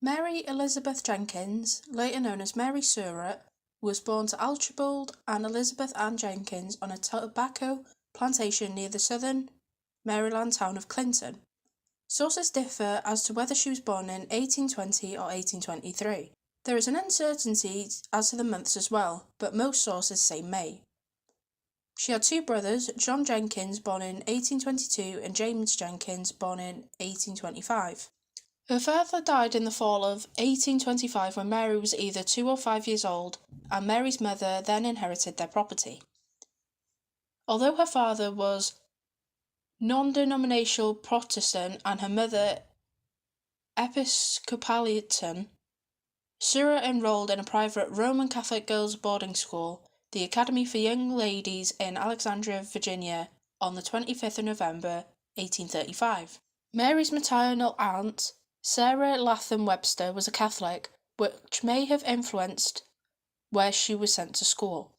Mary Elizabeth Jenkins, later known as Mary Surratt, was born to Archibald and Elizabeth Ann Jenkins on a tobacco plantation near the southern Maryland town of Clinton. Sources differ as to whether she was born in 1820 or 1823. There is an uncertainty as to the months as well, but most sources say May. She had two brothers, John Jenkins, born in 1822, and James Jenkins, born in 1825. Her father died in the fall of 1825 when Mary was either 2 or 5 years old, and Mary's mother then inherited their property. Although her father was non-denominational Protestant and her mother Episcopalian, Surratt enrolled in a private Roman Catholic girls' boarding school, the Academy for Young Ladies in Alexandria, Virginia, on the 25th of November, 1835. Mary's maternal aunt, Sarah Latham Webster, was a Catholic, which may have influenced where she was sent to school.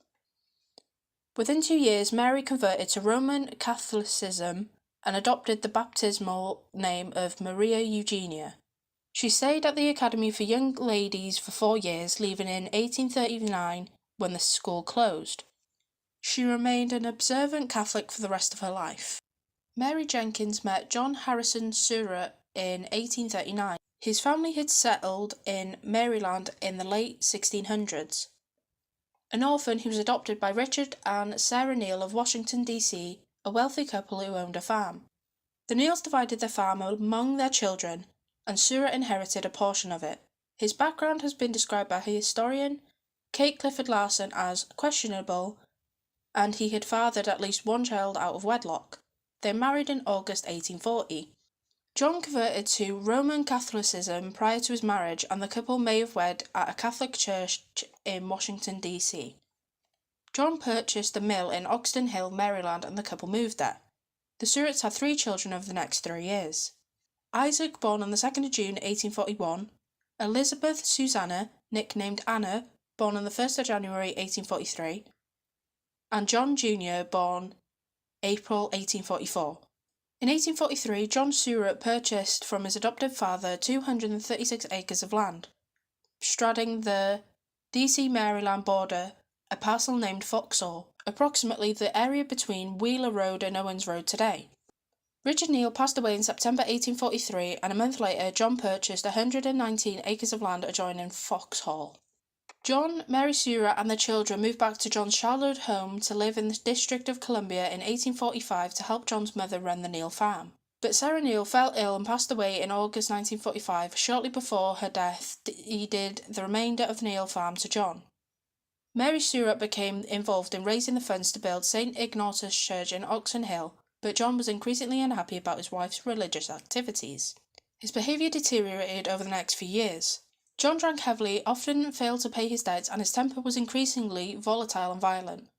Within 2 years, Mary converted to Roman Catholicism and adopted the baptismal name of Maria Eugenia. She stayed at the Academy for Young Ladies for 4 years, leaving in 1839 when the school closed. She remained an observant Catholic for the rest of her life. Mary Jenkins met John Harrison Surratt in 1839. His family had settled in Maryland in the late 1600s. An orphan, he was adopted by Richard and Sarah Neal of Washington, D.C., a wealthy couple who owned a farm. The Neals divided their farm among their children, and Surratt inherited a portion of it. His background has been described by historian Kate Clifford Larson as questionable, and he had fathered at least one child out of wedlock. They married in August 1840. John converted to Roman Catholicism prior to his marriage, and the couple may have wed at a Catholic church in Washington, D.C. John purchased a mill in Oxton Hill, Maryland, and the couple moved there. The Surratts had 3 children over the next 3 years. Isaac, born on the 2nd of June, 1841, Elizabeth Susanna, nicknamed Anna, born on the 1st of January, 1843, and John Jr., born April 1844. In 1843, John Surratt purchased from his adoptive father 236 acres of land, straddling the D.C.-Maryland border, a parcel named Foxhall, approximately the area between Wheeler Road and Owens Road today. Richard Neal passed away in September 1843, and a month later, John purchased 119 acres of land adjoining Foxhall. John, Mary Surratt, and their children moved back to John's childhood home to live in the District of Columbia in 1845 to help John's mother run the Neal farm. But Sarah Neal fell ill and passed away in August 1945. Shortly before her death, deeded the remainder of the Neal farm to John. Mary Surratt became involved in raising the funds to build St. Ignatius Church in Oxon Hill, but John was increasingly unhappy about his wife's religious activities. His behaviour deteriorated over the next few years. John drank heavily, often failed to pay his debts, and his temper was increasingly volatile and violent.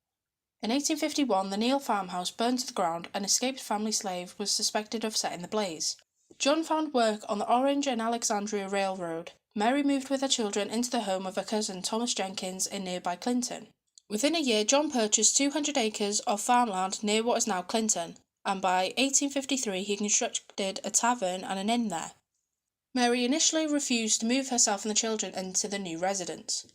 In 1851, the Neal farmhouse burned to the ground. An escaped family slave was suspected of setting the blaze. John found work on the Orange and Alexandria Railroad. Mary moved with her children into the home of her cousin Thomas Jenkins in nearby Clinton. Within a year, John purchased 200 acres of farmland near what is now Clinton, and by 1853 he constructed a tavern and an inn there. Mary initially refused to move herself and the children into the new residence.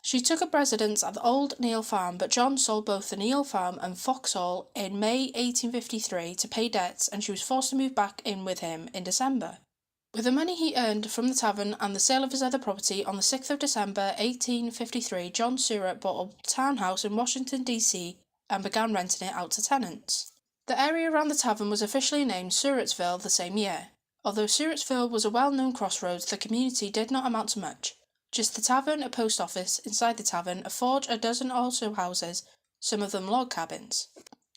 She took up residence at the old Neal farm, but John sold both the Neal farm and Foxhall in May 1853 to pay debts, and she was forced to move back in with him in December. With the money he earned from the tavern and the sale of his other property, on the 6th of December 1853, John Surratt bought a townhouse in Washington, D.C. and began renting it out to tenants. The area around the tavern was officially named Surrattsville the same year. Although Surrattsville was a well-known crossroads, the community did not amount to much. Just the tavern, a post office, inside the tavern, a forge, a dozen or so houses, some of them log cabins.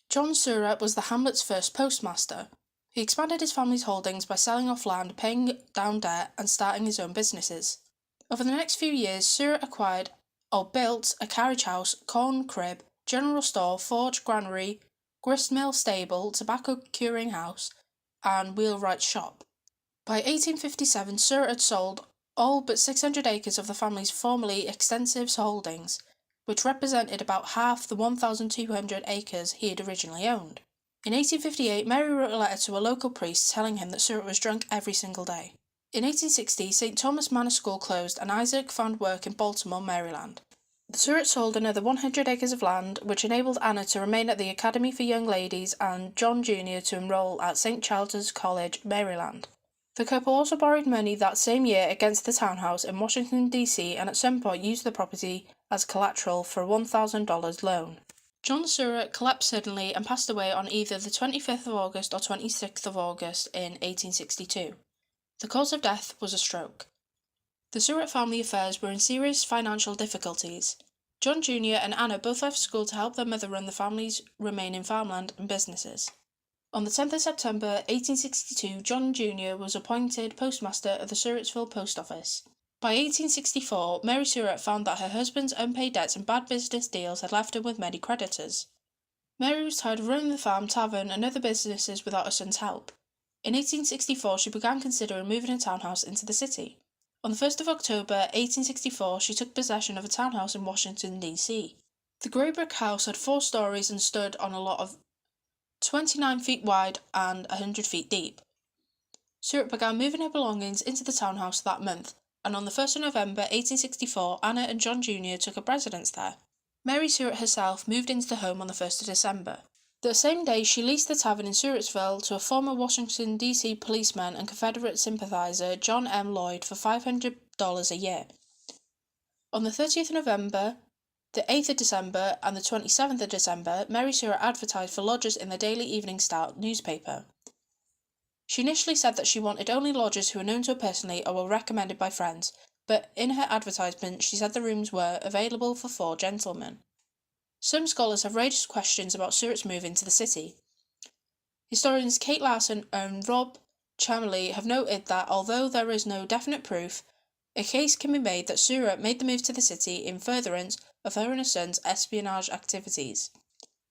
John Surratt was the hamlet's first postmaster. He expanded his family's holdings by selling off land, paying down debt, and starting his own businesses. Over the next few years, Surratt acquired or built a carriage house, corn crib, general store, forge, granary, gristmill, stable, tobacco curing house, and wheelwright shop. By 1857, Surratt had sold all but 600 acres of the family's formerly extensive holdings, which represented about half the 1,200 acres he had originally owned. In 1858, Mary wrote a letter to a local priest telling him that Surratt was drunk every single day. In 1860, St. Thomas Manor School closed and Isaac found work in Baltimore, Maryland. The Surratts sold another 100 acres of land, which enabled Anna to remain at the Academy for Young Ladies and John Jr. to enroll at St. Charles College, Maryland. The couple also borrowed money that same year against the townhouse in Washington, D.C., and at some point used the property as collateral for a $1,000 loan. John Surratt collapsed suddenly and passed away on either the 25th of August or 26th of August in 1862. The cause of death was a stroke. The Surratt family affairs were in serious financial difficulties. John Jr. and Anna both left school to help their mother run the family's remaining farmland and businesses. On the 10th of September 1862, John Jr. was appointed postmaster of the Surrattsville Post Office. By 1864, Mary Surratt found that her husband's unpaid debts and bad business deals had left him with many creditors. Mary was tired of running the farm, tavern, and other businesses without her son's help. In 1864, she began considering moving her townhouse into the city. On the 1st of October 1864, she took possession of a townhouse in Washington, D.C. The grey brick house had 4 stories and stood on a lot of 29 feet wide and 100 feet deep. Surratt began moving her belongings into the townhouse that month, and on the 1st of November 1864, Anna and John Jr. took up residence there. Mary Surratt herself moved into the home on the 1st of December. The same day, she leased the tavern in Surrattsville to a former Washington, D.C. policeman and Confederate sympathizer, John M. Lloyd, for $500 a year. On the 30th of November, the 8th of December, and the 27th of December, Mary Surratt advertised for lodgers in the Daily Evening Star newspaper. She initially said that she wanted only lodgers who were known to her personally or were recommended by friends, but in her advertisement she said the rooms were available for 4 gentlemen. Some scholars have raised questions about Surratt's move into the city. Historians Kate Larson and Rob Chamley have noted that although there is no definite proof, a case can be made that Surratt made the move to the city in furtherance of her and her son's espionage activities.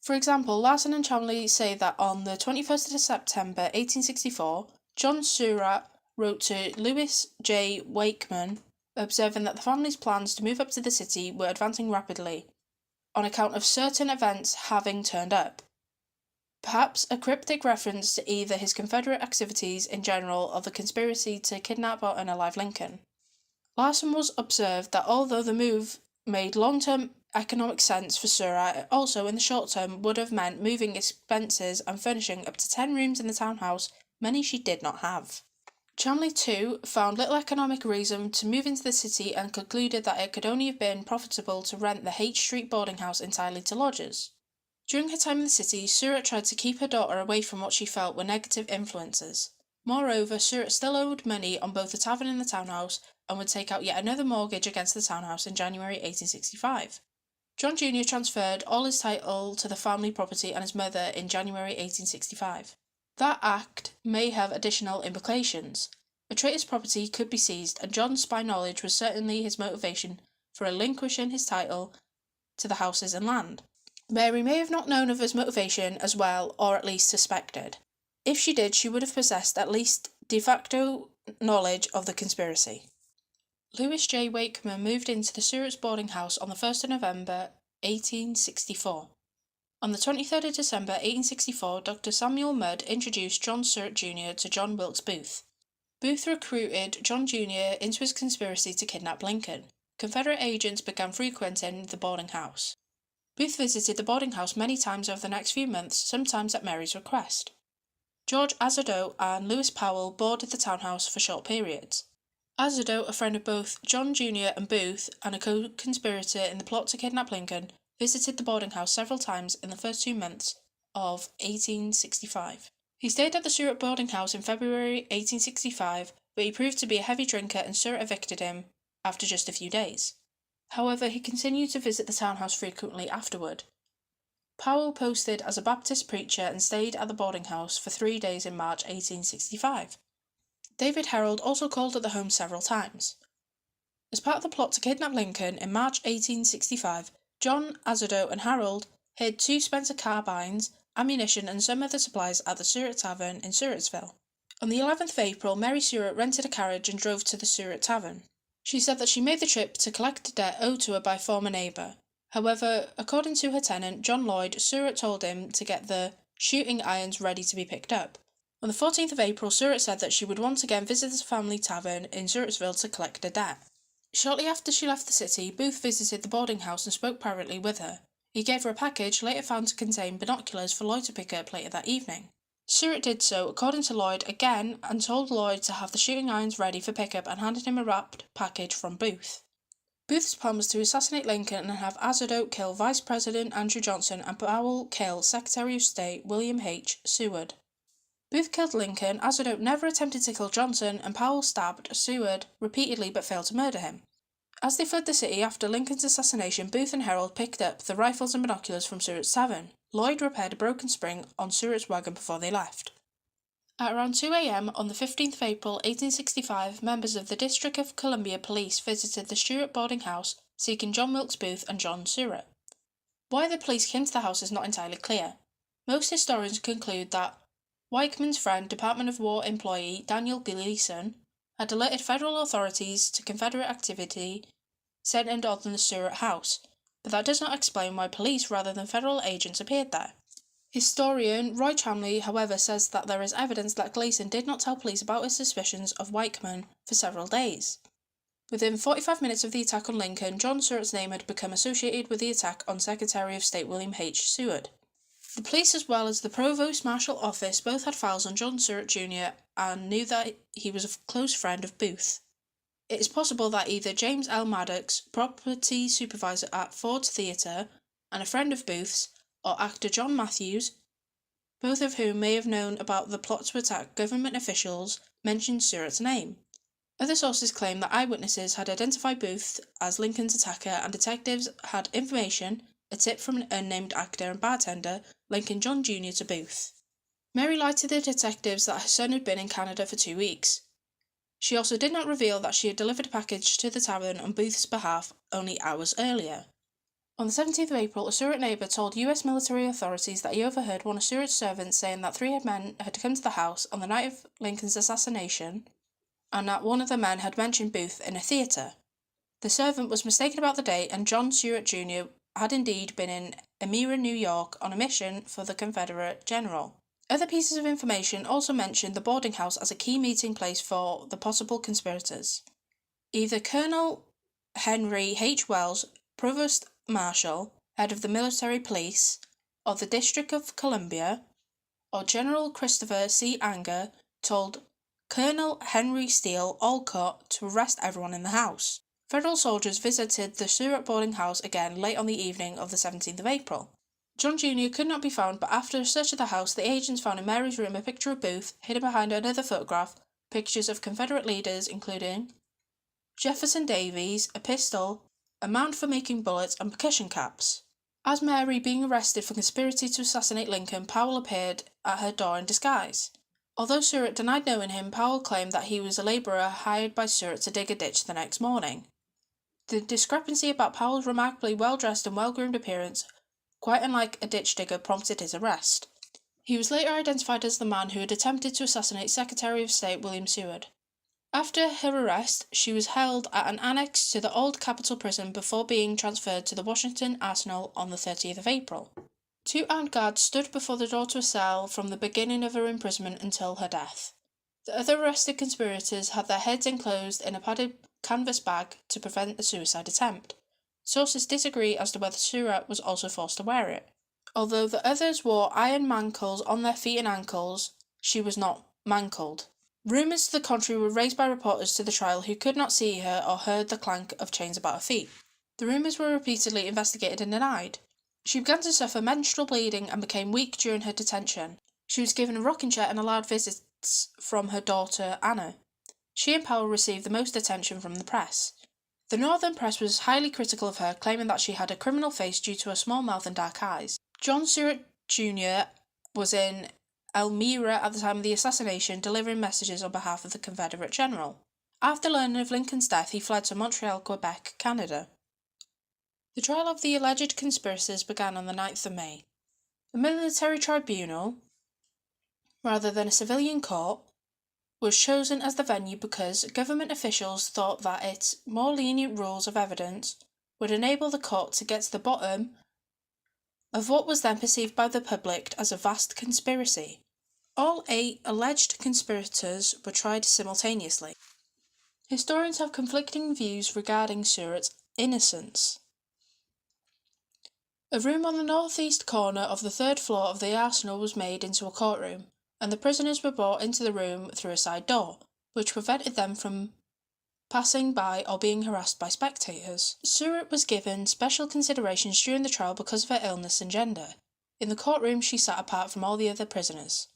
For example, Larson and Chamley say that on the 21st of September 1864, John Surratt wrote to Louis J. Wakeman observing that the family's plans to move up to the city were advancing rapidly, on account of certain events having turned up. Perhaps a cryptic reference to either his Confederate activities in general or the conspiracy to kidnap or unalive Lincoln. Larson was observed that although the move made long-term economic sense for Surratt, it also in the short term would have meant moving expenses and furnishing up to 10 rooms in the townhouse, many she did not have. Chamley, too, found little economic reason to move into the city and concluded that it could only have been profitable to rent the H Street boarding house entirely to lodgers. During her time in the city, Surratt tried to keep her daughter away from what she felt were negative influences. Moreover, Surratt still owed money on both the tavern and the townhouse and would take out yet another mortgage against the townhouse in January 1865. John Jr. transferred all his title to the family property and his mother in January 1865. That act may have additional implications. A traitor's property could be seized, and John's spy knowledge was certainly his motivation for relinquishing his title to the houses and land. Mary may have not known of his motivation as well, or at least suspected. If she did, she would have possessed at least de facto knowledge of the conspiracy. Louis J. Wakeman moved into the Surratt's boarding house on the 1st of November 1864. On the 23rd of December 1864, Dr. Samuel Mudd introduced John Surratt Jr. to John Wilkes Booth. Booth recruited John Jr. into his conspiracy to kidnap Lincoln. Confederate agents began frequenting the boarding house. Booth visited the boarding house many times over the next few months, sometimes at Mary's request. George Azodeau and Lewis Powell boarded the townhouse for short periods. Azodeau, a friend of both John Jr. and Booth, and a co-conspirator in the plot to kidnap Lincoln, visited the boarding house several times in the first 2 months of 1865. He stayed at the Surratt boarding house in February 1865, but he proved to be a heavy drinker and Surratt evicted him after just a few days. However, he continued to visit the townhouse frequently afterward. Powell posted as a Baptist preacher and stayed at the boarding house for 3 days in March 1865. David Herold also called at the home several times. As part of the plot to kidnap Lincoln in March 1865, John Azodeau and Herold hid 2 Spencer carbines, ammunition and some other supplies at the Surratt Tavern in Surrattsville. On the 11th of April, Mary Surratt rented a carriage and drove to the Surratt Tavern. She said that she made the trip to collect a debt owed to her by a former neighbour. However, according to her tenant, John Lloyd, Surratt told him to get the shooting irons ready to be picked up. On the 14th of April, Surratt said that she would once again visit the family tavern in Surrattsville to collect a debt. Shortly after she left the city, Booth visited the boarding house and spoke privately with her. He gave her a package later found to contain binoculars for Lloyd to pick up later that evening. Surratt did so, according to Lloyd, again, and told Lloyd to have the shooting irons ready for pickup and handed him a wrapped package from Booth. Booth's plan was to assassinate Lincoln and have Azodote kill Vice President Andrew Johnson and Powell kill Secretary of State William H. Seward. Booth killed Lincoln, Azodote never attempted to kill Johnson, and Powell stabbed Seward repeatedly but failed to murder him. As they fled the city after Lincoln's assassination, Booth and Herold picked up the rifles and binoculars from Surratt's tavern. Lloyd repaired a broken spring on Surratt's wagon before they left. At around 2 a.m. on the 15th of April 1865, members of the District of Columbia Police visited the Surratt boarding house seeking John Wilkes Booth and John Surratt. Why the police came to the house is not entirely clear. Most historians conclude that Weichman's friend, Department of War employee Daniel Gleason, had alerted federal authorities to Confederate activity centered on the Surratt house, but that does not explain why police rather than federal agents appeared there. Historian Roy Chamley, however, says that there is evidence that Gleason did not tell police about his suspicions of Weichman for several days. Within 45 minutes of the attack on Lincoln, John Surratt's name had become associated with the attack on Secretary of State William H. Seward. The police as well as the Provost Marshal Office both had files on John Surratt Jr. and knew that he was a close friend of Booth. It is possible that either James L. Maddox, property supervisor at Ford's Theatre, and a friend of Booth's, or actor John Matthews, both of whom may have known about the plot to attack government officials, mentioned Surratt's name. Other sources claim that eyewitnesses had identified Booth as Lincoln's attacker and detectives had information, a tip from an unnamed actor and bartender, linking John Jr. to Booth. Mary lied to the detectives that her son had been in Canada for 2 weeks. She also did not reveal that she had delivered a package to the tavern on Booth's behalf only hours earlier. On the 17th of April, a Surratt neighbour told US military authorities that he overheard one of Surratt's servants saying that 3 men had come to the house on the night of Lincoln's assassination, and that one of the men had mentioned Booth in a theatre. The servant was mistaken about the date, and John Surratt Jr. had indeed been in Elmira, New York, on a mission for the Confederate general. Other pieces of information also mentioned the boarding house as a key meeting place for the possible conspirators. Either Colonel Henry H. Wells, Provost Marshal, head of the military police, or the District of Columbia, or General Christopher C. Anger told Colonel Henry Steele Olcott to arrest everyone in the house. Federal soldiers visited the Surratt boarding house again late on the evening of the 17th of April. John Jr. could not be found, but after a search of the house, the agents found in Mary's room a picture of Booth, hidden behind another photograph, pictures of Confederate leaders including Jefferson Davis, a pistol, a mount for making bullets, and percussion caps. As Mary being arrested for conspiracy to assassinate Lincoln, Powell appeared at her door in disguise. Although Surratt denied knowing him, Powell claimed that he was a labourer hired by Surratt to dig a ditch the next morning. The discrepancy about Powell's remarkably well-dressed and well-groomed appearance, quite unlike a ditch digger, prompted his arrest. He was later identified as the man who had attempted to assassinate Secretary of State William Seward. After her arrest, she was held at an annex to the old Capitol Prison before being transferred to the Washington Arsenal on the 30th of April. 2 armed guards stood before the door to a cell from the beginning of her imprisonment until her death. The other arrested conspirators had their heads enclosed in a padded canvas bag to prevent a suicide attempt. Sources disagree as to whether Surratt was also forced to wear it. Although the others wore iron manacles on their feet and ankles, she was not manacled. Rumours to the contrary were raised by reporters to the trial who could not see her or heard the clank of chains about her feet. The rumours were repeatedly investigated and denied. She began to suffer menstrual bleeding and became weak during her detention. She was given a rocking chair and allowed visits from her daughter Anna. She and Powell received the most attention from the press. The Northern press was highly critical of her, claiming that she had a criminal face due to a small mouth and dark eyes. John Surratt Jr. was in Elmira at the time of the assassination, delivering messages on behalf of the Confederate general. After learning of Lincoln's death, he fled to Montreal, Quebec, Canada. The trial of the alleged conspirators began on the 9th of May. A military tribunal, rather than a civilian court, was chosen as the venue because government officials thought that its more lenient rules of evidence would enable the court to get to the bottom of what was then perceived by the public as a vast conspiracy. All 8 alleged conspirators were tried simultaneously. Historians have conflicting views regarding Surratt's innocence. A room on the northeast corner of the 3rd floor of the arsenal was made into a courtroom, and the prisoners were brought into the room through a side door, which prevented them from passing by or being harassed by spectators. Surratt was given special considerations during the trial because of her illness and gender. In the courtroom, she sat apart from all the other prisoners.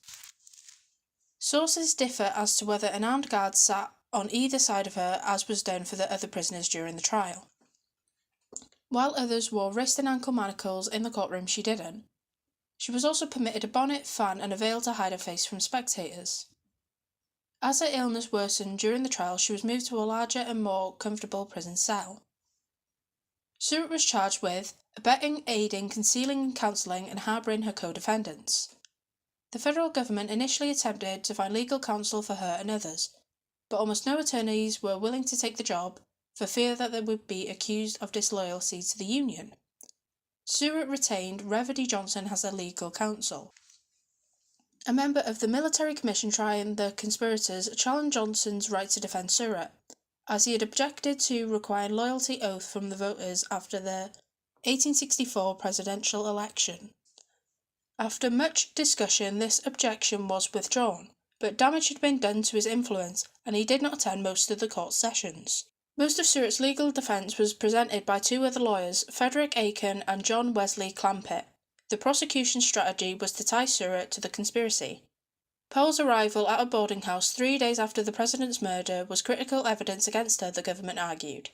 Sources differ as to whether an armed guard sat on either side of her, as was done for the other prisoners during the trial. While others wore wrist and ankle manacles in the courtroom, she didn't. She was also permitted a bonnet, fan, and a veil to hide her face from spectators. As her illness worsened during the trial, she was moved to a larger and more comfortable prison cell. Surratt was charged with abetting, aiding, concealing and counselling and harbouring her co-defendants. The federal government initially attempted to find legal counsel for her and others, but almost no attorneys were willing to take the job for fear that they would be accused of disloyalty to the Union. Surratt retained Reverdy Johnson as her legal counsel. A member of the military commission trying the conspirators challenged Johnson's right to defend Surratt, as he had objected to requiring loyalty oath from the voters after the 1864 presidential election. After much discussion, this objection was withdrawn, but damage had been done to his influence, and he did not attend most of the court sessions. Most of Surratt's legal defence was presented by 2 other lawyers, Frederick Aiken and John Wesley Clampett. The prosecution's strategy was to tie Surratt to the conspiracy. Powell's arrival at a boarding house 3 days after the president's murder was critical evidence against her, the government argued.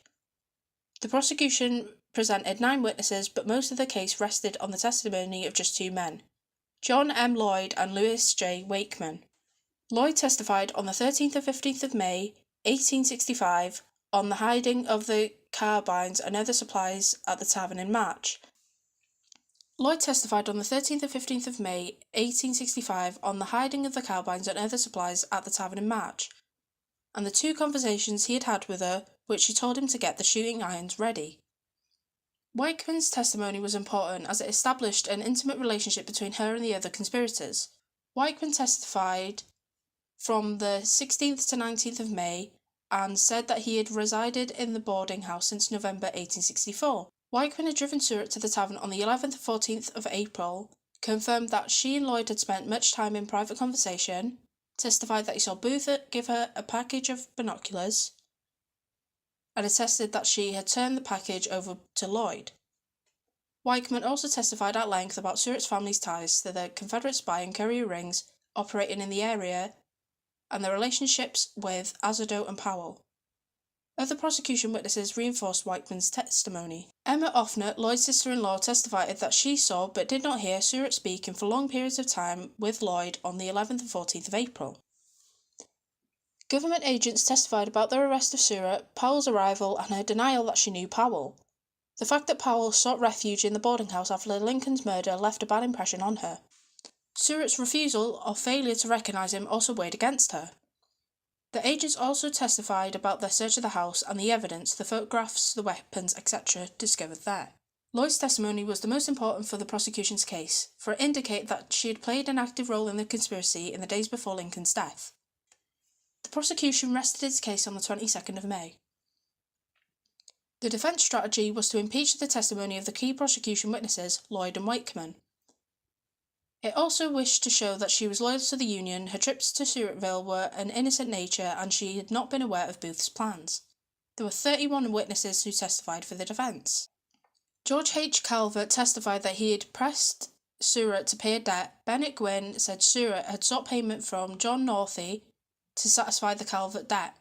The prosecution presented 9 witnesses, but most of the case rested on the testimony of just 2 men, John M. Lloyd and Louis J. Wakeman. Lloyd testified on the 13th and 15th of May, 1865, on the hiding of the carbines and other supplies at the tavern in March. Lloyd testified on the 13th and 15th of May, 1865, on the hiding of the carbines and other supplies at the tavern in March, and the 2 conversations he had had with her, which she told him to get the shooting irons ready. Wakeman's testimony was important as it established an intimate relationship between her and the other conspirators. Wakeman testified from the 16th to 19th of May and said that he had resided in the boarding house since November 1864. Wakeman had driven Surratt to the tavern on the 11th and 14th of April, confirmed that she and Lloyd had spent much time in private conversation, testified that he saw Booth give her a package of binoculars, and attested that she had turned the package over to Lloyd. Wakeman also testified at length about Surratt's family's ties to the Confederate spy and courier rings operating in the area and their relationships with Azoto and Powell. Other prosecution witnesses reinforced Wakeman's testimony. Emma Offnett, Lloyd's sister-in-law, testified that she saw but did not hear Surratt speaking for long periods of time with Lloyd on the 11th and 14th of April. Government agents testified about their arrest of Surratt, Powell's arrival, and her denial that she knew Powell. The fact that Powell sought refuge in the boarding house after Lincoln's murder left a bad impression on her. Surratt's refusal or failure to recognise him also weighed against her. The agents also testified about their search of the house and the evidence, the photographs, the weapons, etc. discovered there. Lloyd's testimony was the most important for the prosecution's case, for it indicated that she had played an active role in the conspiracy in the days before Lincoln's death. The prosecution rested its case on the 22nd of May. The defence strategy was to impeach the testimony of the key prosecution witnesses, Lloyd and Wakeman. It also wished to show that she was loyal to the Union, her trips to Surrattville were an innocent nature, and she had not been aware of Booth's plans. There were 31 witnesses who testified for the defence. George H. Calvert testified that he had pressed Surratt to pay a debt. Bennett Gwynn said Surratt had sought payment from John Northey to satisfy the Calvert debt,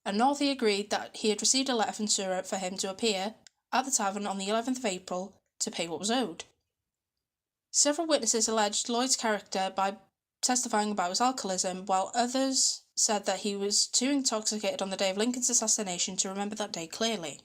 and Northey agreed that he had received a letter from Surratt for him to appear at the tavern on the 11th of April to pay what was owed. Several witnesses alleged Lloyd's character by testifying about his alcoholism, while others said that he was too intoxicated on the day of Lincoln's assassination to remember that day clearly.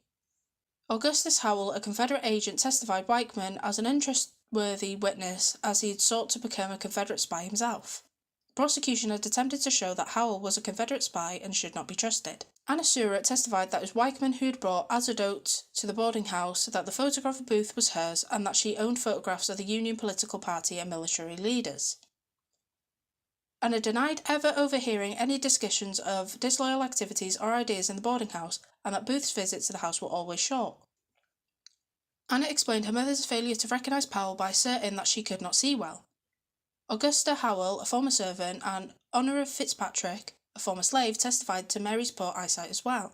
Augustus Howell, a Confederate agent, testified Wakeman as an untrustworthy witness as he had sought to become a Confederate spy himself. The prosecution had attempted to show that Howell was a Confederate spy and should not be trusted. Anna Surratt testified that it was Wakeman who had brought Azoto to the boarding house, that the photograph of Booth was hers, and that she owned photographs of the Union political party and military leaders. Anna denied ever overhearing any discussions of disloyal activities or ideas in the boarding house, and that Booth's visits to the house were always short. Anna explained her mother's failure to recognise Powell by asserting that she could not see well. Augusta Howell, a former servant, and Honora Fitzpatrick, a former slave, testified to Mary's poor eyesight as well.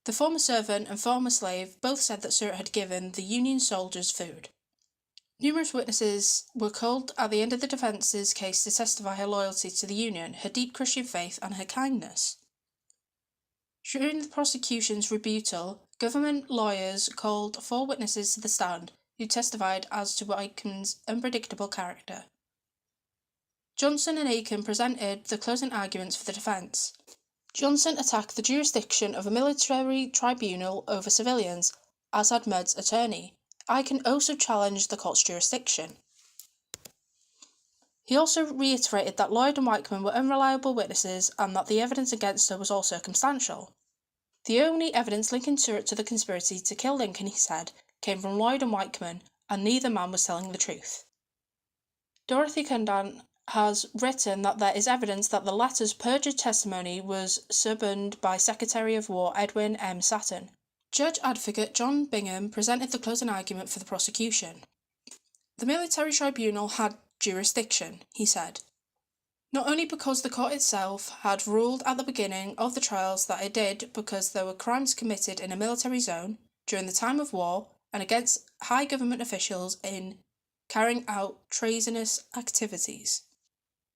The former servant and former slave both said that Surratt had given the Union soldiers food. Numerous witnesses were called at the end of the defence's case to testify her loyalty to the Union, her deep Christian faith, and her kindness. During the prosecution's rebuttal, government lawyers called 4 witnesses to the stand who testified as to Wykeman's unpredictable character. Johnson and Aiken presented the closing arguments for the defence. Johnson attacked the jurisdiction of a military tribunal over civilians, as had Mudd's attorney. Aiken also challenged the court's jurisdiction. He also reiterated that Lloyd and Wykeman were unreliable witnesses and that the evidence against her was all circumstantial. The only evidence linking Surratt to the conspiracy to kill Lincoln, he said, came from Lloyd and Wykeman, and neither man was telling the truth. Dorothy Cundan has written that there is evidence that the latter's perjured testimony was suborned by Secretary of War Edwin M. Saturn. Judge Advocate John Bingham presented the closing argument for the prosecution. The military tribunal had jurisdiction, he said, not only because the court itself had ruled at the beginning of the trials that it did because there were crimes committed in a military zone during the time of war and against high government officials in carrying out treasonous activities.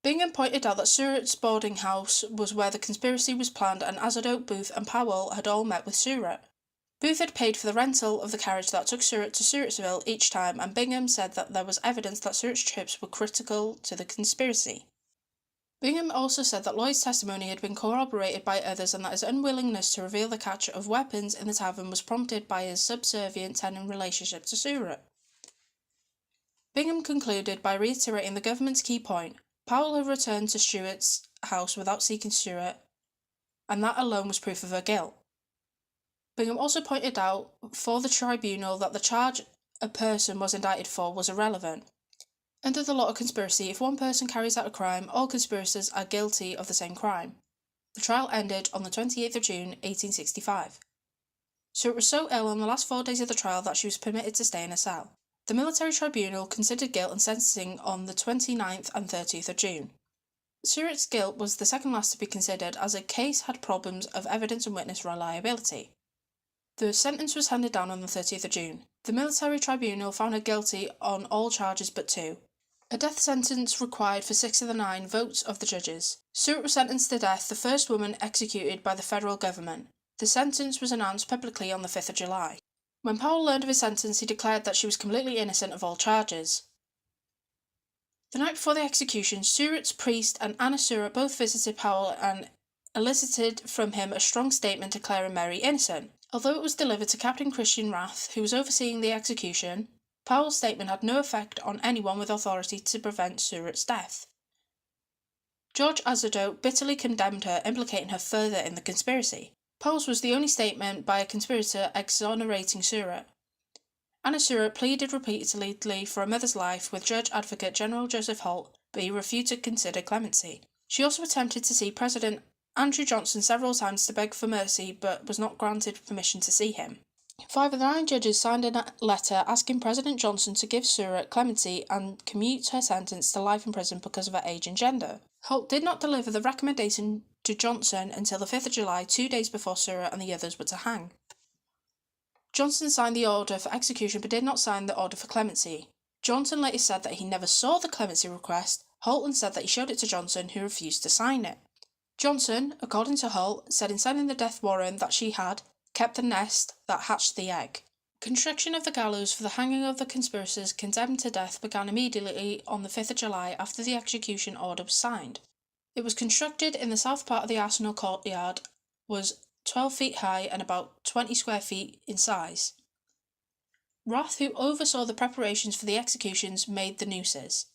Bingham pointed out that Surratt's boarding house was where the conspiracy was planned, and Azodote, Booth and Powell had all met with Surratt. Booth had paid for the rental of the carriage that took Surratt to Surrattsville each time, and Bingham said that there was evidence that Surratt's trips were critical to the conspiracy. Bingham also said that Lloyd's testimony had been corroborated by others and that his unwillingness to reveal the catch of weapons in the tavern was prompted by his subservient tenant relationship to Surratt. Bingham concluded by reiterating the government's key point: Powell had returned to Stewart's house without seeking Surratt, and that alone was proof of her guilt. Bingham also pointed out for the tribunal that the charge a person was indicted for was irrelevant. Under the law of conspiracy, if one person carries out a crime, all conspirators are guilty of the same crime. The trial ended on the 28th of June, 1865. Surratt was so ill on the last 4 days of the trial that she was permitted to stay in a cell. The military tribunal considered guilt and sentencing on the 29th and 30th of June. Surratt's guilt was the second last to be considered, as a case had problems of evidence and witness reliability. The sentence was handed down on the 30th of June. The military tribunal found her guilty on all charges but 2. A death sentence required for 6 of the 9 votes of the judges. Surratt was sentenced to death, the first woman executed by the federal government. The sentence was announced publicly on the 5th of July. When Powell learned of his sentence, he declared that she was completely innocent of all charges. The night before the execution, Surratt's priest and Anna Surratt both visited Powell and elicited from him a strong statement declaring Mary innocent. Although it was delivered to Captain Christian Rath, who was overseeing the execution, Powell's statement had no effect on anyone with authority to prevent Surratt's death. George Azodote bitterly condemned her, implicating her further in the conspiracy. Powell's was the only statement by a conspirator exonerating Surratt. Anna Surratt pleaded repeatedly for her mother's life with Judge Advocate General Joseph Holt, but he refused to consider clemency. She also attempted to see President Andrew Johnson several times to beg for mercy, but was not granted permission to see him. 5 of the 9 judges signed a letter asking President Johnson to give Surratt clemency and commute her sentence to life in prison because of her age and gender. Holt did not deliver the recommendation to Johnson until the 5th of July, 2 days before Surratt and the others were to hang. Johnson signed the order for execution but did not sign the order for clemency. Johnson later said that he never saw the clemency request. Holt said that he showed it to Johnson, who refused to sign it. Johnson, according to Holt, said in signing the death warrant that she had kept the nest that hatched the egg. Construction of the gallows for the hanging of the conspirators condemned to death began immediately on the 5th of July after the execution order was signed. It was constructed in the south part of the Arsenal courtyard, was 12 feet high and about 20 square feet in size. Rath, who oversaw the preparations for the executions, made the nooses.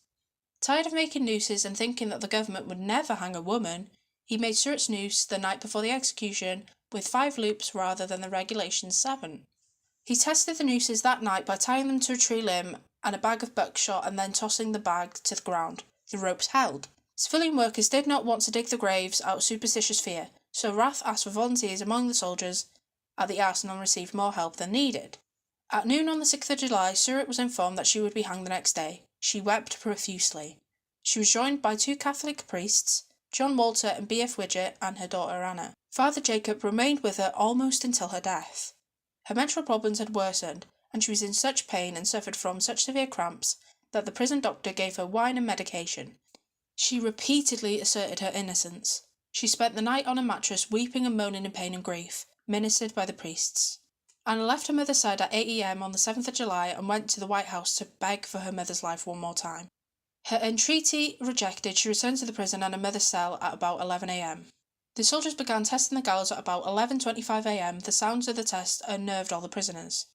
Tired of making nooses and thinking that the government would never hang a woman, he made Surratt's noose the night before the execution with 5 loops rather than the regulation 7. He tested the nooses that night by tying them to a tree limb and a bag of buckshot and then tossing the bag to the ground. The ropes held. Civilian workers did not want to dig the graves out of superstitious fear, so Rath asked for volunteers among the soldiers at the arsenal and received more help than needed. At noon on the 6th of July, Surratt was informed that she would be hanged the next day. She wept profusely. She was joined by 2 Catholic priests, John Walter and B.F. Widget, and her daughter Anna. Father Jacob remained with her almost until her death. Her mental problems had worsened, and she was in such pain and suffered from such severe cramps that the prison doctor gave her wine and medication. She repeatedly asserted her innocence. She spent the night on a mattress weeping and moaning in pain and grief, ministered by the priests. Anna left her mother's side at 8 a.m. on the 7th of July and went to the White House to beg for her mother's life one more time. Her entreaty rejected, she returned to the prison and her mother's cell at about 11 a.m. The soldiers began testing the gallows at about 11:25 a.m. The sounds of the test unnerved all the prisoners.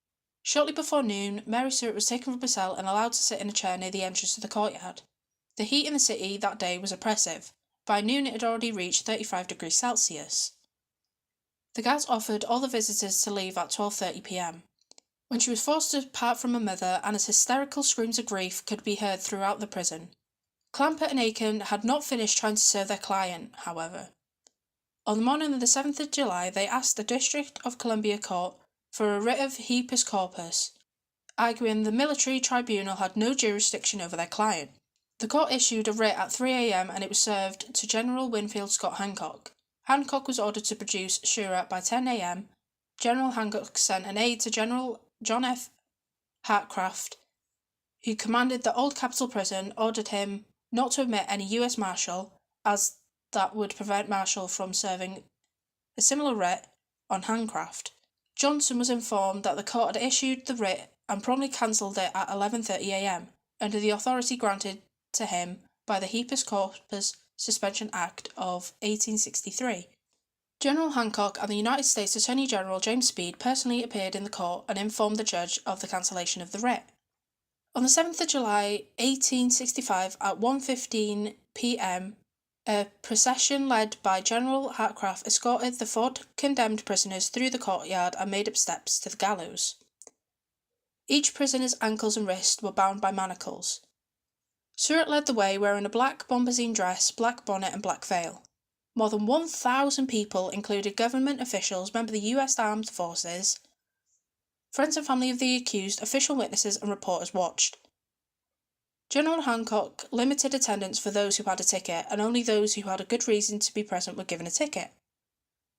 Shortly before noon, Mary Surratt was taken from her cell and allowed to sit in a chair near the entrance to the courtyard. The heat in the city that day was oppressive. By noon it had already reached 35 degrees Celsius. The guards offered all the visitors to leave at 12:30 p.m. When she was forced to part from her mother, Anna's hysterical screams of grief could be heard throughout the prison. Clamper and Aiken had not finished trying to serve their client, however. On the morning of the 7th of July, they asked the District of Columbia Court for a writ of habeas corpus, arguing the military tribunal had no jurisdiction over their client. The court issued a writ at 3 a.m. and it was served to General Winfield Scott Hancock. Hancock was ordered to produce Surratt by 10 a.m. General Hancock sent an aide to General John F. Hartcraft, who commanded the Old Capitol Prison, ordered him not to admit any U.S. Marshal, as that would prevent Marshall from serving a similar writ on Handcraft. Johnson was informed that the court had issued the writ and promptly cancelled it at 11:30 a.m. under the authority granted to him by the Habeas Corpus Suspension Act of 1863. General Hancock and the United States Attorney General James Speed personally appeared in the court and informed the judge of the cancellation of the writ. On the 7th of July, 1865, at 1:15 p.m., a procession led by General Hartcraft escorted the 4 condemned prisoners through the courtyard and made up steps to the gallows. Each prisoner's ankles and wrists were bound by manacles. Surratt led the way wearing a black bombazine dress, black bonnet and black veil. More than 1,000 people, including government officials, members of the U.S. Armed Forces, friends and family of the accused, official witnesses and reporters watched. General Hancock limited attendance for those who had a ticket, and only those who had a good reason to be present were given a ticket.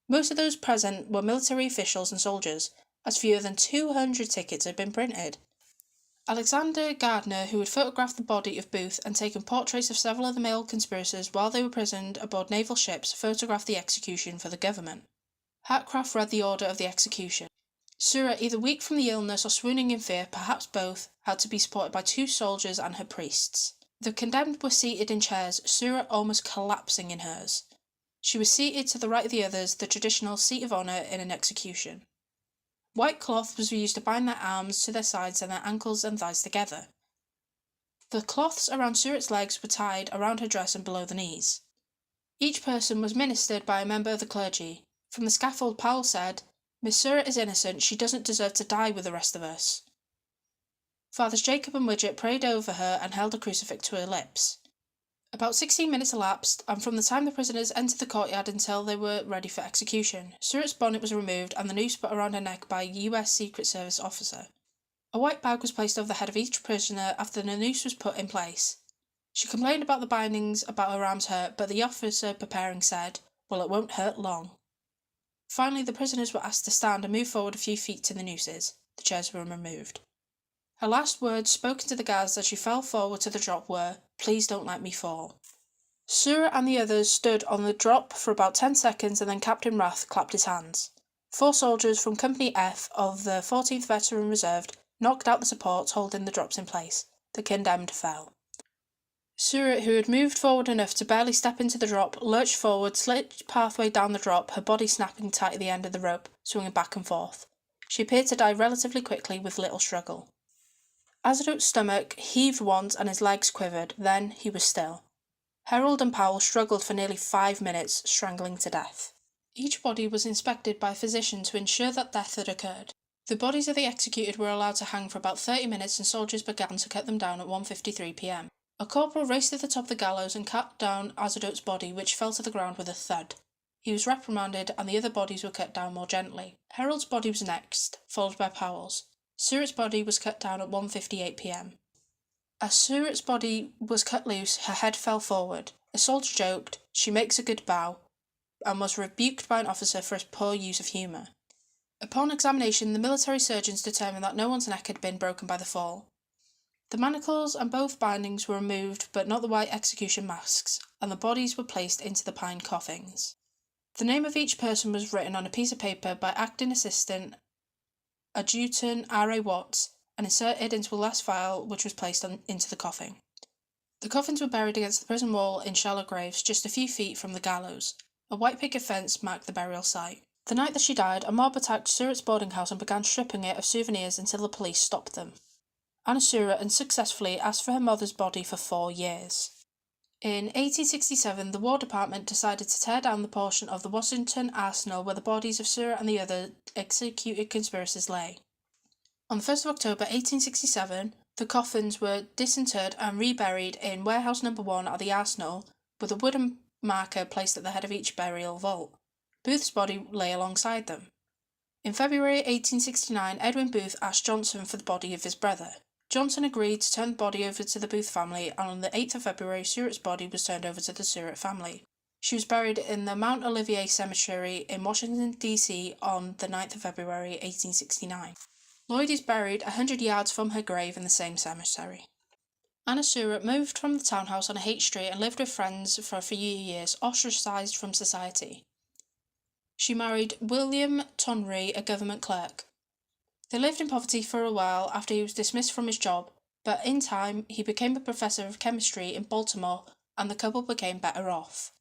Most of those present were military officials and soldiers, as fewer than 200 tickets had been printed. Alexander Gardner, who had photographed the body of Booth and taken portraits of several of the male conspirators while they were imprisoned aboard naval ships, photographed the execution for the government. Hartcraft read the order of the execution. Surratt, either weak from the illness or swooning in fear, perhaps both, had to be supported by 2 soldiers and her priests. The condemned were seated in chairs, Surratt almost collapsing in hers. She was seated to the right of the others, the traditional seat of honour in an execution. White cloth was used to bind their arms to their sides and their ankles and thighs together. The cloths around Surratt's legs were tied around her dress and below the knees. Each person was ministered by a member of the clergy. From the scaffold, Powell said, "Miss Surratt is innocent, she doesn't deserve to die with the rest of us." Fathers Jacob and Widget prayed over her and held a crucifix to her lips. About 16 minutes elapsed, and from the time the prisoners entered the courtyard until they were ready for execution, Surratt's bonnet was removed and the noose put around her neck by a U.S. Secret Service officer. A white bag was placed over the head of each prisoner after the noose was put in place. She complained about the bindings about her arms hurt, but the officer preparing said, "Well, it won't hurt long." Finally, the prisoners were asked to stand and move forward a few feet to the nooses. The chairs were removed. Her last words spoken to the guards as she fell forward to the drop were, "Please don't let me fall." Surratt and the others stood on the drop for about 10 seconds and then Captain Rath clapped his hands. 4 soldiers from Company F of the 14th Veteran Reserve knocked out the supports holding the drops in place. The condemned fell. Surratt, who had moved forward enough to barely step into the drop, lurched forward, slipped pathway down the drop, her body snapping tight at the end of the rope, swinging back and forth. She appeared to die relatively quickly with little struggle. Azadote's stomach heaved once and his legs quivered, then he was still. Herold and Powell struggled for nearly 5 minutes, strangling to death. Each body was inspected by a physician to ensure that death had occurred. The bodies of the executed were allowed to hang for about 30 minutes and soldiers began to cut them down at 1:53 p.m. A corporal raced to the top of the gallows and cut down Azotote's body, which fell to the ground with a thud. He was reprimanded, and the other bodies were cut down more gently. Herold's body was next, followed by Powell's. Surratt's body was cut down at 1:58 p.m. As Surratt's body was cut loose, her head fell forward. A soldier joked, "She makes a good bow," and was rebuked by an officer for his poor use of humour. Upon examination, the military surgeons determined that no one's neck had been broken by the fall. The manacles and both bindings were removed, but not the white execution masks, and the bodies were placed into the pine coffins. The name of each person was written on a piece of paper by Acting Assistant Adjutant R.A. Watts and inserted into a last file, which was placed into the coffin. The coffins were buried against the prison wall in shallow graves just a few feet from the gallows. A white picket fence marked the burial site. The night that she died, a mob attacked Surratt's boarding house and began stripping it of souvenirs until the police stopped them. Anna Surratt unsuccessfully asked for her mother's body for 4 years. In 1867, the War Department decided to tear down the portion of the Washington Arsenal where the bodies of Surratt and the other executed conspirators lay. On the 1st of October 1867, the coffins were disinterred and reburied in Warehouse No. 1 at the Arsenal, with a wooden marker placed at the head of each burial vault. Booth's body lay alongside them. In February 1869, Edwin Booth asked Johnson for the body of his brother. Johnson agreed to turn the body over to the Booth family, and on the 8th of February, Surratt's body was turned over to the Surratt family. She was buried in the Mount Olivet Cemetery in Washington, D.C. on the 9th of February 1869. Lloyd is buried 100 yards from her grave in the same cemetery. Anna Surratt moved from the townhouse on Haight Street and lived with friends for a few years, ostracised from society. She married William Tonry, a government clerk. They lived in poverty for a while after he was dismissed from his job, but in time he became a professor of chemistry in Baltimore and the couple became better off.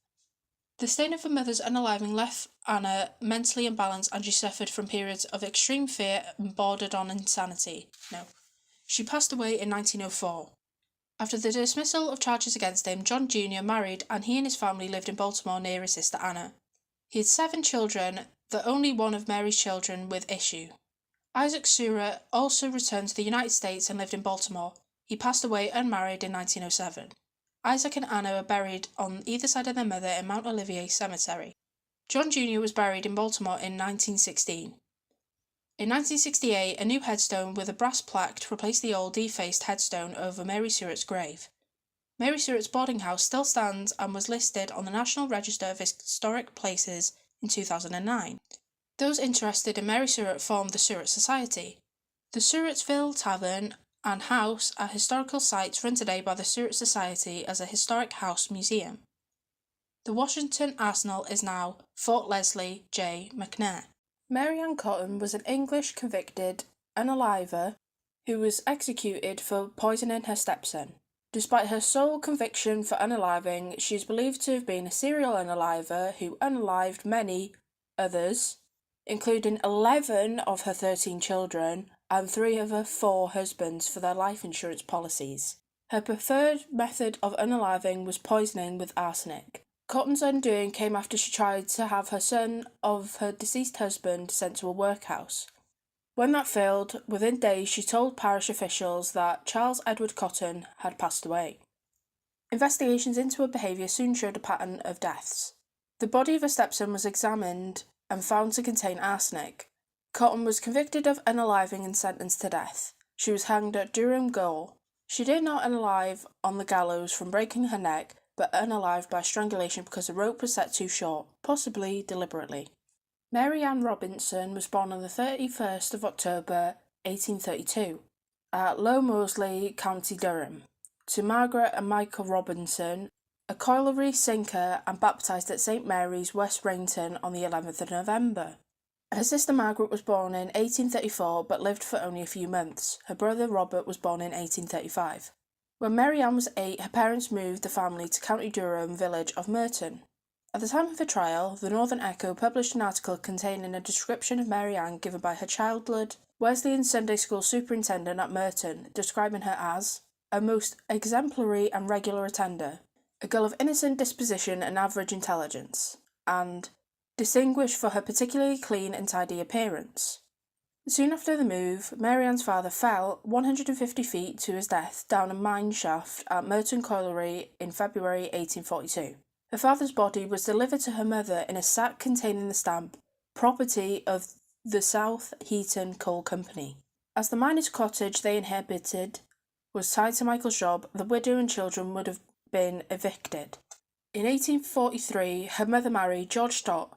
The stain of her mother's unaliving left Anna mentally imbalanced and she suffered from periods of extreme fear and bordered on insanity. She passed away in 1904. After the dismissal of charges against him, John Jr. married and he and his family lived in Baltimore near his sister Anna. He had 7 children, the only one of Mary's children with issue. Isaac Surratt also returned to the United States and lived in Baltimore. He passed away unmarried in 1907. Isaac and Anna are buried on either side of their mother in Mount Olivet Cemetery. John Jr. was buried in Baltimore in 1916. In 1968, a new headstone with a brass plaque replaced the old defaced headstone over Mary Surratt's grave. Mary Surratt's boarding house still stands and was listed on the National Register of Historic Places in 2009. Those interested in Mary Surratt formed the Surratt Society. The Surrattsville Tavern and House are historical sites run today by the Surratt Society as a historic house museum. The Washington Arsenal is now Fort Leslie J. McNair. Mary Ann Cotton was an English convicted unaliver who was executed for poisoning her stepson. Despite her sole conviction for unaliving, she is believed to have been a serial unaliver who unalived many others, including 11 of her 13 children and 3 of her 4 husbands for their life insurance policies. Her preferred method of unaliving was poisoning with arsenic. Cotton's undoing came after she tried to have her son of her deceased husband sent to a workhouse. When that failed, within days she told parish officials that Charles Edward Cotton had passed away. Investigations into her behaviour soon showed a pattern of deaths. The body of her stepson was examined and found to contain arsenic. Cotton was convicted of unaliving and sentenced to death. She was hanged at Durham Gaol. She did not unalive on the gallows from breaking her neck, but unalived by strangulation because the rope was set too short, possibly deliberately. Mary Ann Robinson was born on the 31st of October 1832 at Low Moseley, County Durham, to Margaret and Michael Robinson, a colliery sinker, and baptised at St Mary's, West Rainton on the 11th of November. Her sister Margaret was born in 1834 but lived for only a few months. Her brother Robert was born in 1835. When Mary Ann was 8, her parents moved the family to County Durham village of Merton. At the time of her trial, the Northern Echo published an article containing a description of Mary Ann given by her childhood Wesleyan Sunday School superintendent at Merton, describing her as a most exemplary and regular attender, a girl of innocent disposition and average intelligence, and distinguished for her particularly clean and tidy appearance. Soon after the move, Mary Ann's father fell 150 feet to his death down a mine shaft at Merton Colliery in February 1842. Her father's body was delivered to her mother in a sack containing the stamp, property of the South Heaton Coal Company. As the miner's cottage they inhabited was tied to Michael's job, the widow and children would have been evicted. In 1843, her mother married George Stott,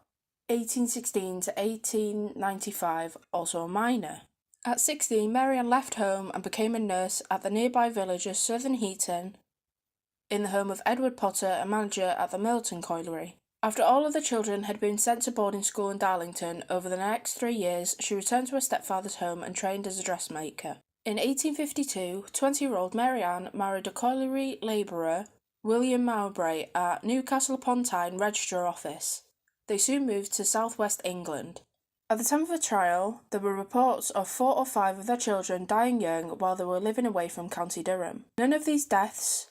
1816 to 1895, also a miner. At 16, Mary Ann left home and became a nurse at the nearby village of Southern Heaton, in the home of Edward Potter, a manager at the Merton Colliery. After all of the children had been sent to boarding school in Darlington over the next 3 years, she returned to her stepfather's home and trained as a dressmaker. In 1852, 20-year-old Mary Ann married a colliery labourer, William Mowbray, at Newcastle upon Tyne Registrar Office. They soon moved to southwest England. At the time of the trial, there were reports of 4 or 5 of their children dying young while they were living away from County Durham. None of these deaths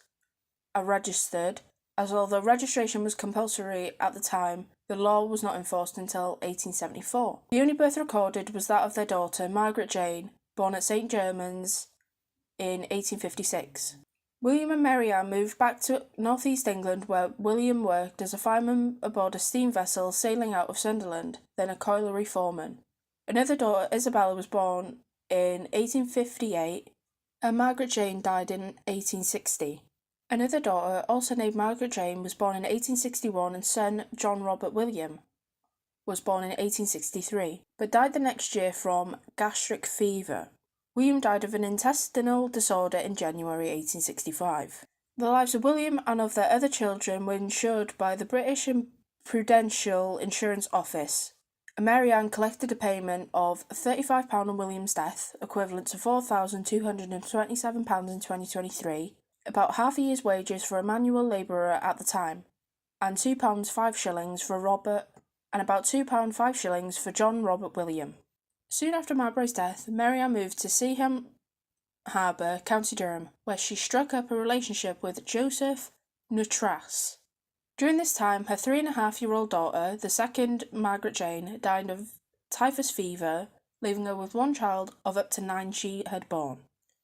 are registered, as although registration was compulsory at the time, the law was not enforced until 1874. The only birth recorded was that of their daughter, Margaret Jane, born at St. Germans in 1856. William and Mary Ann moved back to northeast England, where William worked as a fireman aboard a steam vessel sailing out of Sunderland, then a colliery foreman. Another daughter, Isabella, was born in 1858, and Margaret Jane died in 1860. Another daughter, also named Margaret Jane, was born in 1861, and son, John Robert William, was born in 1863, but died the next year from gastric fever. William died of an intestinal disorder in January 1865. The lives of William and of their other children were insured by the British Prudential Insurance Office, and Mary Ann collected a payment of £35 on William's death, equivalent to £4,227 in 2023, about half a year's wages for a manual labourer at the time, and £2 5 shillings for Robert, and about £2 5 shillings for John Robert William. Soon after Mowbray's death, Mary Ann moved to Seaham Harbour, County Durham, where she struck up a relationship with Joseph Nutras. During this time, her 3.5-year-old daughter, the second Margaret Jane, died of typhus fever, leaving her with one child of up to 9 she had borne.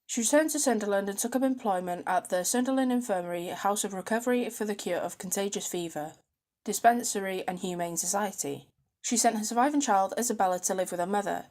She returned to Sunderland and took up employment at the Sunderland Infirmary, House of Recovery for the Cure of Contagious Fever, Dispensary and Humane Society. She sent her surviving child, Isabella, to live with her mother.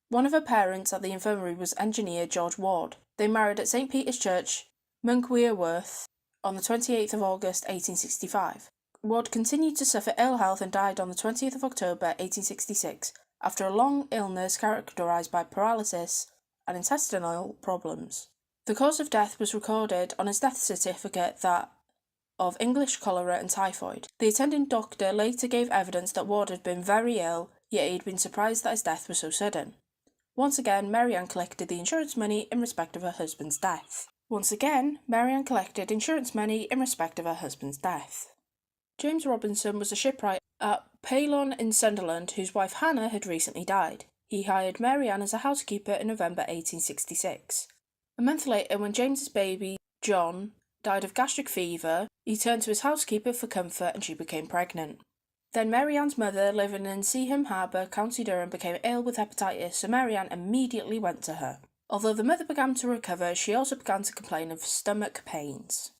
One of her parents at the infirmary was engineer George Ward. They married at St. Peter's Church, Monkwearworth, on the 28th of August 1865. Ward continued to suffer ill health and died on the 20th of October 1866 after a long illness characterised by paralysis and intestinal problems. The cause of death was recorded on his death certificate that of English cholera and typhoid. The attending doctor later gave evidence that Ward had been very ill, yet he had been surprised that his death was so sudden. Once again, Mary Ann collected the insurance money in respect of her husband's death. James Robinson was a shipwright at Paylon in Sunderland, whose wife Hannah had recently died. He hired Mary Ann as a housekeeper in November 1866. A month later, when James's baby, John, died of gastric fever, he turned to his housekeeper for comfort and she became pregnant. Then Mary Ann's mother, living in Seaham Harbour, County Durham, became ill with hepatitis, so Mary Ann immediately went to her. Although the mother began to recover, she also began to complain of stomach pains.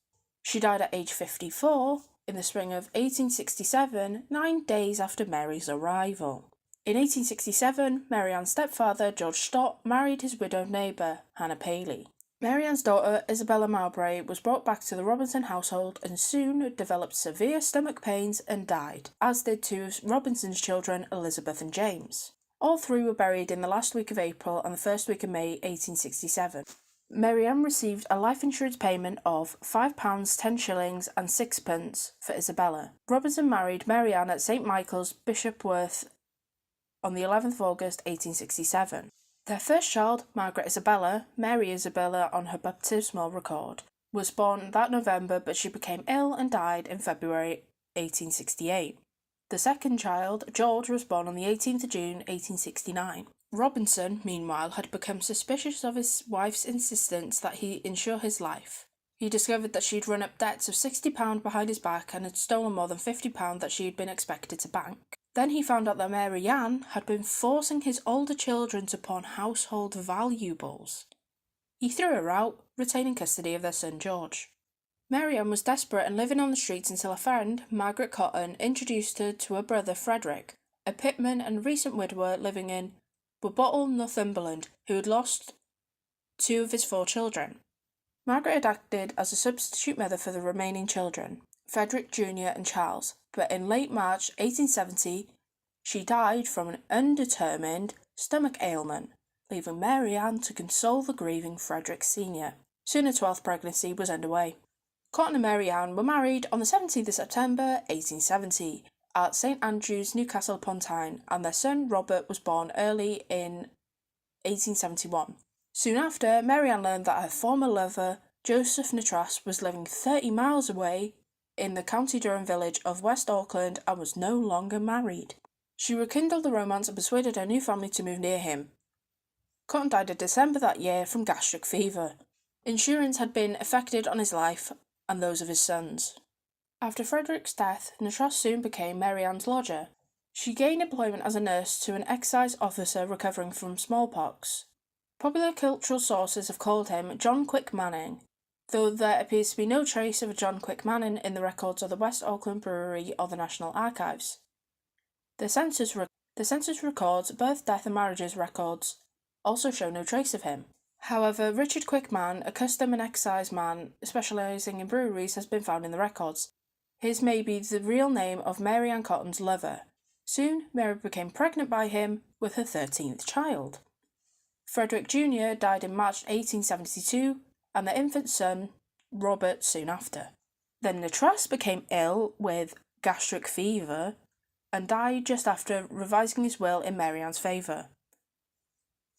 She died at age 54 in the spring of 1867, 9 days after Mary's arrival. In 1867, Mary Ann's stepfather, George Stott, married his widowed neighbour, Hannah Paley. Mary Ann's daughter, Isabella Mowbray, was brought back to the Robinson household and soon developed severe stomach pains and died, as did 2 of Robinson's children, Elizabeth and James. All 3 were buried in the last week of April and the first week of May 1867. Mary Ann received a life insurance payment of £5, 10 shillings and 6pence for Isabella. Robinson married Mary Ann at St. Michael's, Bishopworth, on the 11th of August 1867. Their first child, Margaret Isabella, Mary Isabella on her baptismal record, was born that November, but she became ill and died in February 1868. The second child, George, was born on the 18th of June 1869. Robinson, meanwhile, had become suspicious of his wife's insistence that he insure his life. He discovered that she had run up debts of £60 behind his back and had stolen more than £50 that she had been expected to bank. Then he found out that Mary Ann had been forcing his older children to pawn household valuables. He threw her out, retaining custody of their son George. Mary Ann was desperate and living on the streets until a friend, Margaret Cotton, introduced her to her brother Frederick, a pitman and recent widower living in Bobottle, Northumberland, who had lost 2 of his 4 children. Margaret had acted as a substitute mother for the remaining children, Frederick Jr. and Charles, but in late March 1870 she died from an undetermined stomach ailment, leaving Mary Ann to console the grieving Frederick Sr. Soon a 12th pregnancy was underway. Cotton and Mary Ann were married on the 17th of September 1870 at St Andrews, Newcastle upon Tyne, and their son Robert was born early in 1871. Soon after, Mary Ann learned that her former lover, Joseph Nattrass, was living 30 miles away in the County Durham village of West Auckland and was no longer married. She rekindled the romance and persuaded her new family to move near him. Cotton died in December that year from gastric fever. Insurance had been affected on his life and those of his sons. After Frederick's death, Nattrass soon became Mary Ann's lodger. She gained employment as a nurse to an excise officer recovering from smallpox. Popular cultural sources have called him John Quick Manning, though there appears to be no trace of a John Quick Manning in the records of the West Auckland Brewery or the National Archives. The census records, birth, death and marriages records also show no trace of him. However, Richard Quickman, a custom and excise man specialising in breweries, has been found in the records. His may be the real name of Mary Ann Cotton's lover. Soon, Mary became pregnant by him with her 13th child. Frederick Jr. died in March 1872, and their infant son, Robert, soon after. Then Nattrass became ill with gastric fever and died just after revising his will in Mary Ann's favour.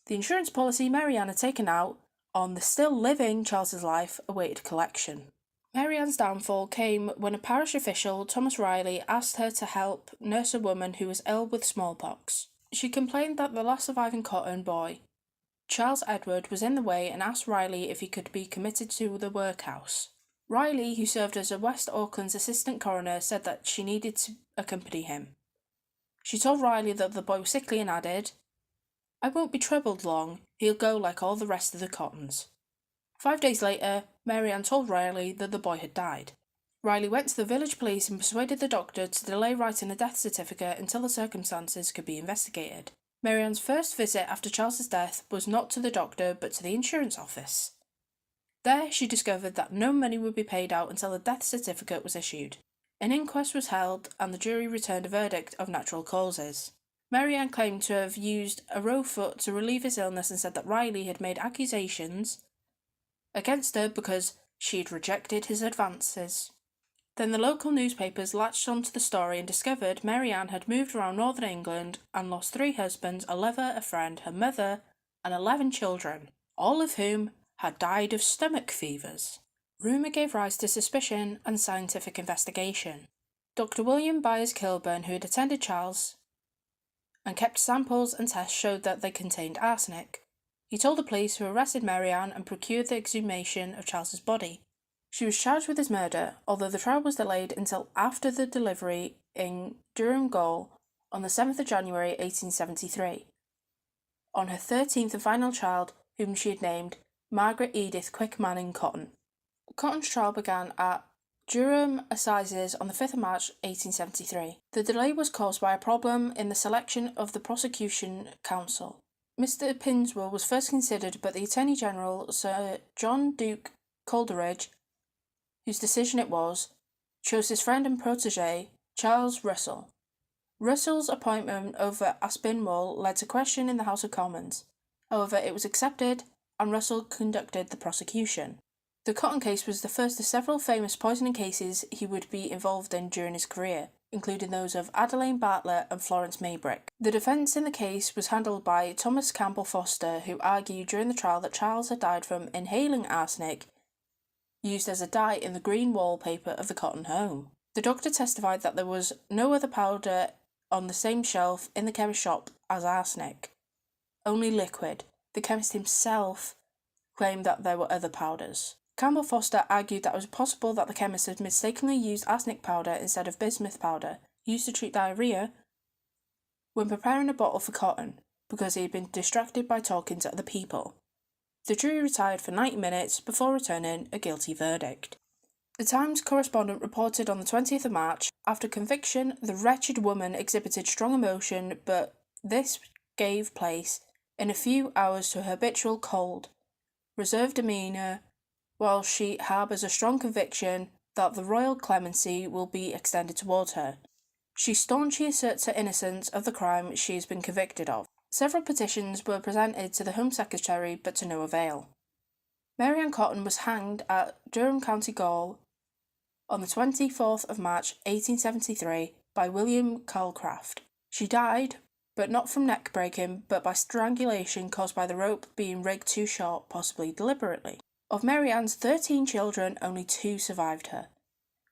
The insurance policy Mary Ann had taken out on the still living Charles's life awaited collection. Mary Ann's downfall came when a parish official, Thomas Riley, asked her to help nurse a woman who was ill with smallpox. She complained that the last surviving Cotton boy, Charles Edward, was in the way and asked Riley if he could be committed to the workhouse. Riley, who served as a West Auckland's assistant coroner, said that she needed to accompany him. She told Riley that the boy was sickly and added, "I won't be troubled long, he'll go like all the rest of the Cottons." 5 days later, Mary Ann told Riley that the boy had died. Riley went to the village police and persuaded the doctor to delay writing a death certificate until the circumstances could be investigated. Mary Ann's first visit after Charles's death was not to the doctor but to the insurance office. There she discovered that no money would be paid out until the death certificate was issued. An inquest was held and the jury returned a verdict of natural causes. Mary Ann claimed to have used a row foot to relieve his illness and said that Riley had made accusations against her because she had rejected his advances. Then the local newspapers latched onto the story and discovered Mary Ann had moved around northern England and lost 3 husbands, a lover, a friend, her mother, and 11 children, all of whom had died of stomach fevers. Rumour gave rise to suspicion and scientific investigation. Dr. William Byers Kilburn, who had attended Charles and kept samples and tests, showed that they contained arsenic. He told the police, who arrested Mary Ann and procured the exhumation of Charles's body. She was charged with his murder, although the trial was delayed until after the delivery in Durham Gaol on the 7th of January 1873, on her 13th and final child, whom she had named Margaret Edith Quick Manning Cotton. Cotton's trial began at Durham Assizes on the 5th of March 1873. The delay was caused by a problem in the selection of the prosecution counsel. Mr. Pinswell was first considered, but the Attorney General, Sir John Duke Coleridge, whose decision it was, chose his friend and protégé, Charles Russell. Russell's appointment over Aspinwall led to question in the House of Commons. However, it was accepted, and Russell conducted the prosecution. The Cotton case was the first of several famous poisoning cases he would be involved in during his career, including those of Adeline Bartlett and Florence Maybrick. The defence in the case was handled by Thomas Campbell Foster, who argued during the trial that Charles had died from inhaling arsenic used as a dye in the green wallpaper of the Cotton home. The doctor testified that there was no other powder on the same shelf in the chemist's shop as arsenic, only liquid. The chemist himself claimed that there were other powders. Campbell Foster argued that it was possible that the chemist had mistakenly used arsenic powder instead of bismuth powder, used to treat diarrhoea, when preparing a bottle for Cotton because he had been distracted by talking to other people. The jury retired for 90 minutes before returning a guilty verdict. The Times correspondent reported on the 20th of March, after conviction, the wretched woman exhibited strong emotion, but this gave place in a few hours to her habitual cold, reserved demeanour, while she harbours a strong conviction that the royal clemency will be extended towards her. She staunchly asserts her innocence of the crime she has been convicted of. Several petitions were presented to the Home Secretary, but to no avail. Mary Ann Cotton was hanged at Durham, County Gaol, on the 24th of March 1873 by William Calcraft. She died, but not from neck breaking, but by strangulation caused by the rope being rigged too short, possibly deliberately. Of Mary Ann's 13 children, only 2 survived her.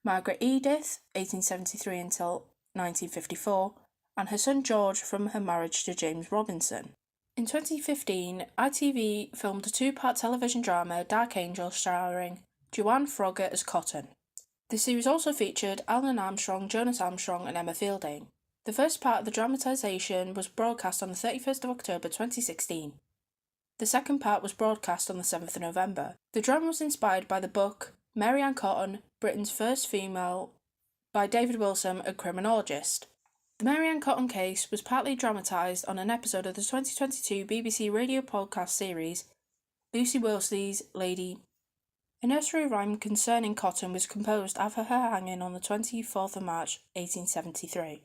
Margaret Edith, 1873 until 1954, and her son George from her marriage to James Robinson. In 2015, ITV filmed a 2-part television drama, Dark Angel, starring Joanne Froggatt as Cotton. The series also featured Alan Armstrong, Jonas Armstrong and Emma Fielding. The first part of the dramatisation was broadcast on the 31st of October 2016. The second part was broadcast on the 7th of November. The drama was inspired by the book Mary Ann Cotton, Britain's First Female, by David Wilson, a criminologist. The Mary Ann Cotton case was partly dramatised on an episode of the 2022 BBC radio podcast series Lucy Wolseley's Lady. A nursery rhyme concerning Cotton was composed after her hanging on the 24th of March 1873.